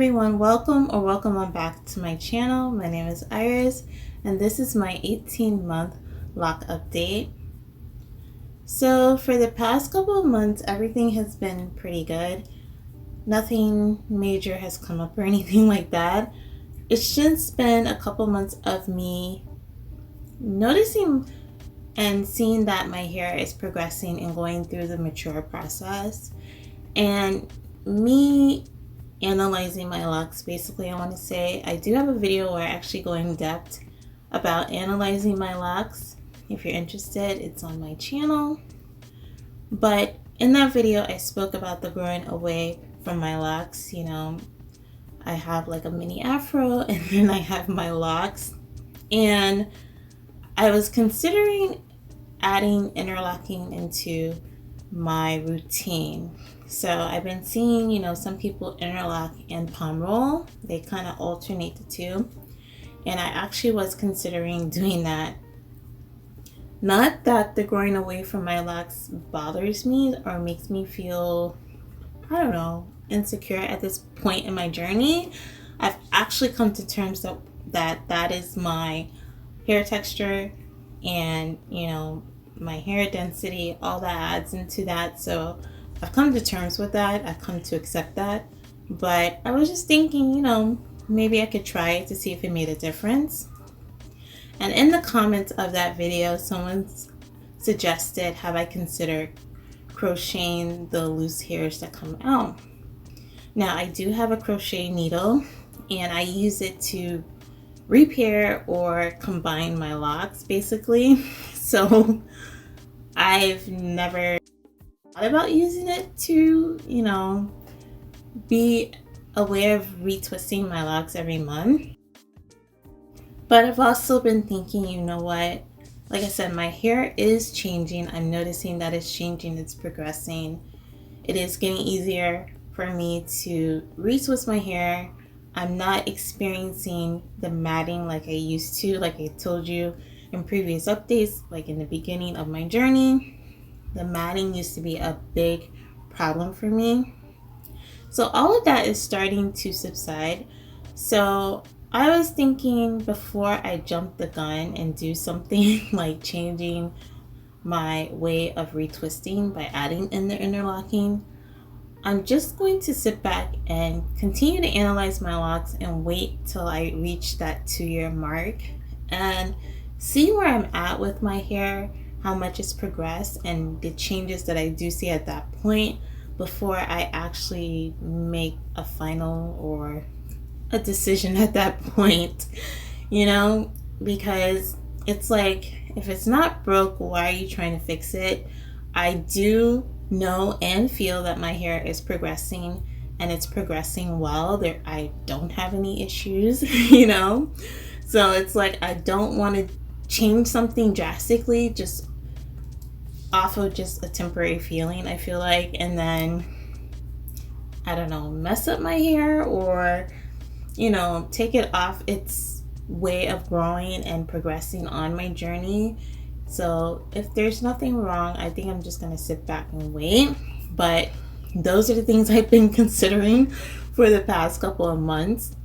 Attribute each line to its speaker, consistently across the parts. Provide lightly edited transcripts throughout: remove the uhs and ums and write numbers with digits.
Speaker 1: everyone, welcome on back to my channel. My name is Iris and this is my 18-month lock update. So for the past couple of months, everything has been pretty good. Nothing major has come up or anything like that. It's just been a couple months of me noticing and seeing that my hair is progressing and going through the mature process, and me analyzing my locks. Basically, I want to say I do have a video where I actually go in depth about analyzing my locks. If you're interested, it's on my channel. But in that video, I spoke about the growing away from my locks. You know, I have like a mini afro and then I have my locks, and I was considering adding interlocking into my routine. So I've been seeing, you know, some people interlock and palm roll. They kind of alternate the two. And I actually was considering doing that. Not that the growing away from my locks bothers me or makes me feel, I don't know, insecure at this point in my journey. I've actually come to terms that is my hair texture, and, you know, my hair density, all that adds into that. So I've come to terms with that. I've come to accept that. But I was just thinking, you know, maybe I could try it to see if it made a difference. And in the comments of that video, someone suggested, have I considered crocheting the loose hairs that come out? Now, I do have a crochet needle and I use it to repair or combine my locks, basically. So I've never thought about using it to, you know, be a way of retwisting my locks every month. But I've also been thinking, you know what, like I said, my hair is changing. I'm noticing that it's changing, it's progressing. It is getting easier for me to retwist my hair. I'm not experiencing the matting like I used to, like I told you in previous updates, like in the beginning of my journey. The matting used to be a big problem for me. So all of that is starting to subside. So I was thinking, before I jump the gun and do something like changing my way of retwisting by adding in the interlocking, I'm just going to sit back and continue to analyze my locks and wait till I reach that 2-year mark and see where I'm at with my hair, how much it's progressed, and the changes that I do see at that point before I actually make a final or a decision at that point, you know, because it's like, if it's not broke, why are you trying to fix it? I do know and feel that my hair is progressing, and it's progressing well. I don't have any issues, you know, so it's like I don't want to change something drastically just off of just a temporary feeling, I feel like, and then, I don't know, mess up my hair or, you know, take it off its way of growing and progressing on my journey. So if there's nothing wrong, I think I'm just gonna sit back and wait. But those are the things I've been considering for the past couple of months.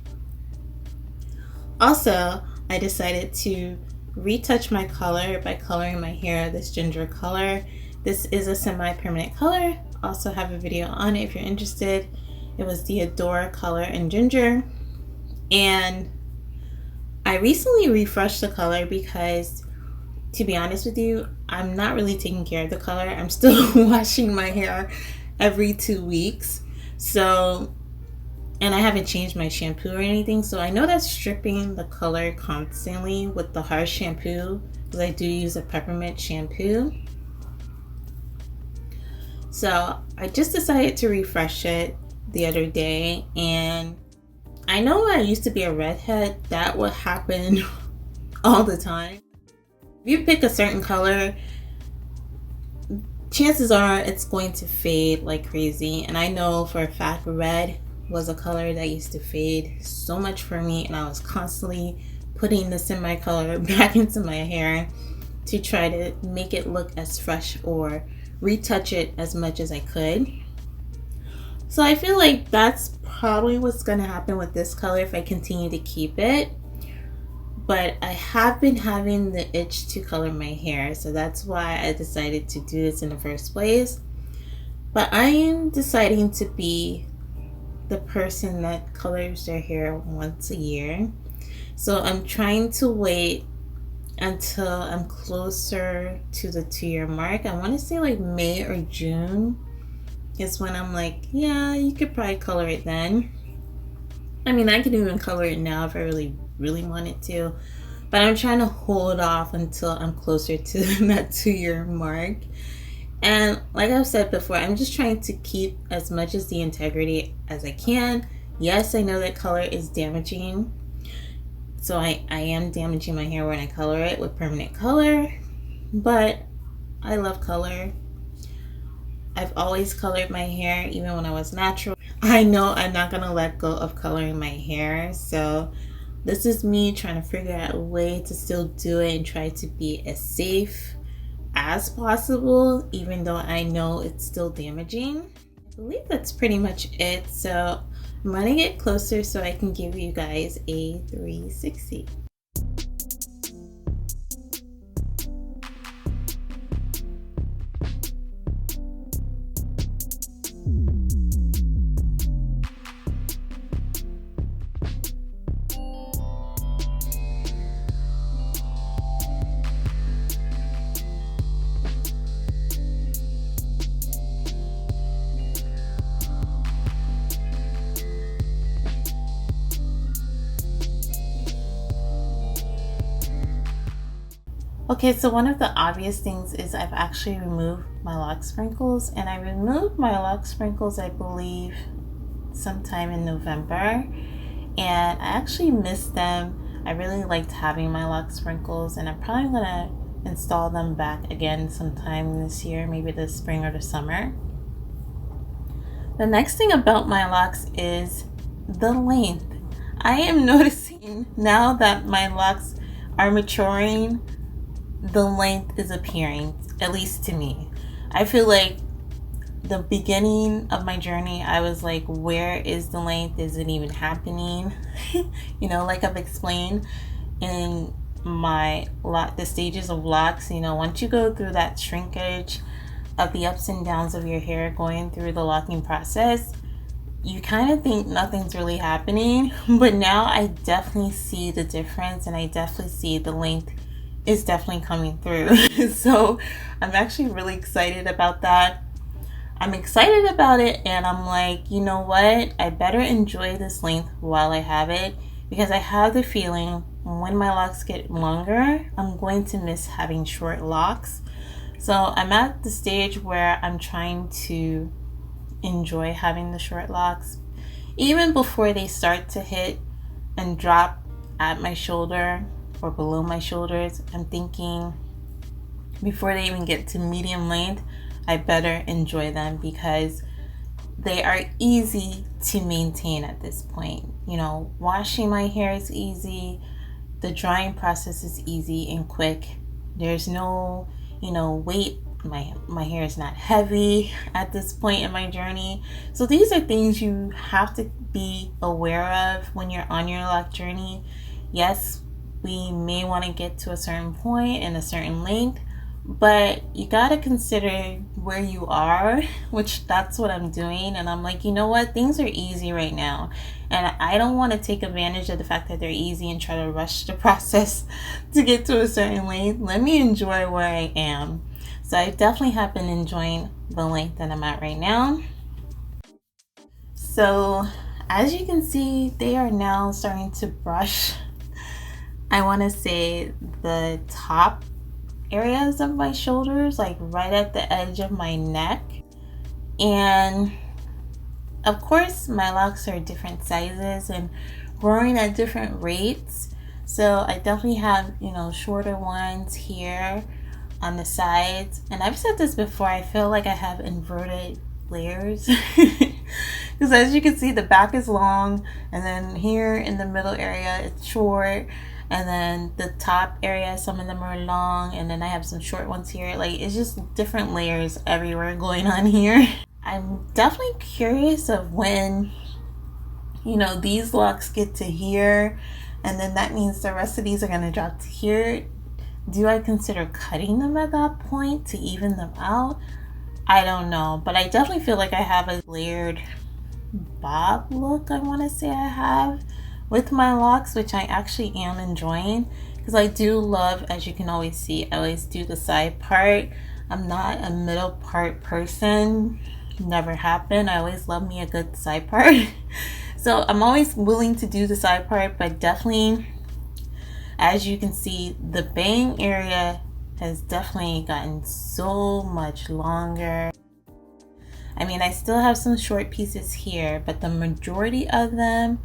Speaker 1: Also, I decided to retouch my color by coloring my hair this ginger color. This is a semi-permanent color. Also have a video on it if you're interested. It was the Adora color in ginger, and I recently refreshed the color because, to be honest with you, I'm not really taking care of the color. I'm still washing my hair every 2 weeks, so, and I haven't changed my shampoo or anything, so I know that's stripping the color constantly with the harsh shampoo, because I do use a peppermint shampoo. So I just decided to refresh it the other day, and I know when I used to be a redhead, that would happen all the time. If you pick a certain color, chances are it's going to fade like crazy, and I know for a fact red was a color that used to fade so much for me, and I was constantly putting the semi color back into my hair to try to make it look as fresh or retouch it as much as I could. So I feel like that's probably what's going to happen with this color if I continue to keep it. But I have been having the itch to color my hair, so that's why I decided to do this in the first place. But I am deciding to be the person that colors their hair once a year. So I'm trying to wait until I'm closer to the 2-year mark. I want to say like May or June is when I'm like, yeah, you could probably color it then. I mean, I could even color it now if I really wanted to, but I'm trying to hold off until I'm closer to that 2-year mark. And like I've said before, I'm just trying to keep as much as the integrity as I can. Yes, I know that color is damaging, so I am damaging my hair when I color it with permanent color, but I love color. I've always colored my hair, even when I was natural. I know I'm not gonna let go of coloring my hair, so this is me trying to figure out a way to still do it and try to be as safe as possible, even though I know it's still damaging. I believe that's pretty much it, so I'm gonna get closer so I can give you guys a 360. Okay, so one of the obvious things is I've actually removed my Loc Sprinkles, and I removed my Loc Sprinkles, I believe, sometime in November, and I actually missed them. I really liked having my Loc Sprinkles, and I'm probably gonna install them back again sometime this year, maybe the spring or the summer. The next thing about my locks is the length. I am noticing now that my locks are maturing, the length is appearing, at least to me. I feel like the beginning of my journey, I was like, where is the length? Is it even happening? Like I've explained in the stages of locks, once you go through that shrinkage of the ups and downs of your hair going through the locking process, you kind of think nothing's really happening, but now I definitely see the difference, and I definitely see the length is definitely coming through. So I'm actually really excited about that. I'm excited about it, and I'm like, you know what? I better enjoy this length while I have it, because I have the feeling when my locks get longer, I'm going to miss having short locks. So I'm at the stage where I'm trying to enjoy having the short locks. Even before they start to hit and drop at my shoulder or below my shoulders, I'm thinking before they even get to medium length, I better enjoy them, because they are easy to maintain at this point. Washing my hair is easy. The drying process is easy and quick. There's no, weight. My hair is not heavy at this point in my journey. So these are things you have to be aware of when you're on your lock journey. Yes, we may want to get to a certain point and a certain length, but you got to consider where you are, which that's what I'm doing. And I'm like, you know what? Things are easy right now. And I don't want to take advantage of the fact that they're easy and try to rush the process to get to a certain length. Let me enjoy where I am. So I definitely have been enjoying the length that I'm at right now. So as you can see, they are now starting to brush, I want to say, the top areas of my shoulders, like right at the edge of my neck. And of course, my locks are different sizes and growing at different rates. So I definitely have, shorter ones here on the sides. And I've said this before, I feel like I have inverted layers. Because as you can see, the back is long, and then here in the middle area, it's short. And then the top area, some of them are long, and then I have some short ones here. Like, it's just different layers everywhere going on here. I'm definitely curious of when, these locks get to here, and then that means the rest of these are going to drop to here. Do I consider cutting them at that point to even them out? I don't know, but I definitely feel like I have a layered bob look, I want to say I have, with my locks, which I actually am enjoying, because I do love, as you can always see, I always do the side part. I'm not a middle part person, never happened. I always love me a good side part. So I'm always willing to do the side part, but definitely, as you can see, the bang area has definitely gotten so much longer. I mean, I still have some short pieces here, but the majority of them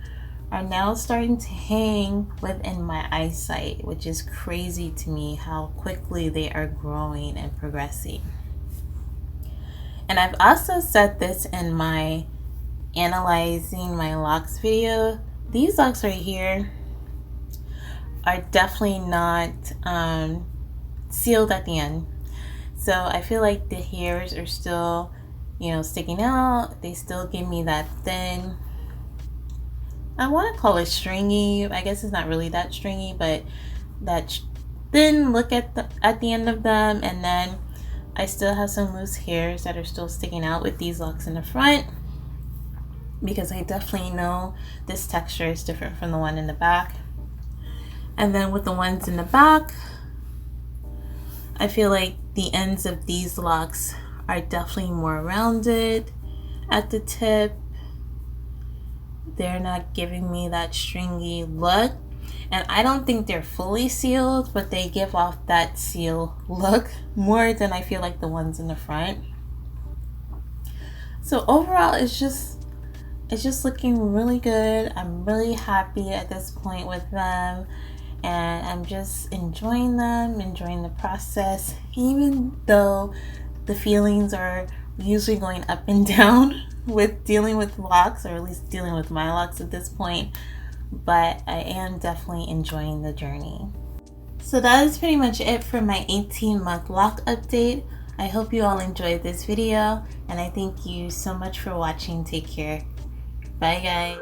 Speaker 1: are now starting to hang within my eyesight, which is crazy to me how quickly they are growing and progressing. And I've also said this in my analyzing my locks video. These locks right here are definitely not sealed at the end. So I feel like the hairs are still, sticking out. They still give me that thin, I want to call it stringy. I guess it's not really that stringy, but that thin look at the end of them. And then I still have some loose hairs that are still sticking out with these locks in the front, because I definitely know this texture is different from the one in the back. And then with the ones in the back, I feel like the ends of these locks are definitely more rounded at the tip. They're not giving me that stringy look, and I don't think they're fully sealed, but they give off that seal look more than I feel like the ones in the front. So overall, it's just looking really good. I'm really happy at this point with them, and I'm just enjoying them, enjoying the process, even though the feelings are usually going up and down with dealing with locks, or at least dealing with my locks at this point, but I am definitely enjoying the journey. So that is pretty much it for my 18-month lock update. I hope you all enjoyed this video, and I thank you so much for watching. Take care. Bye guys.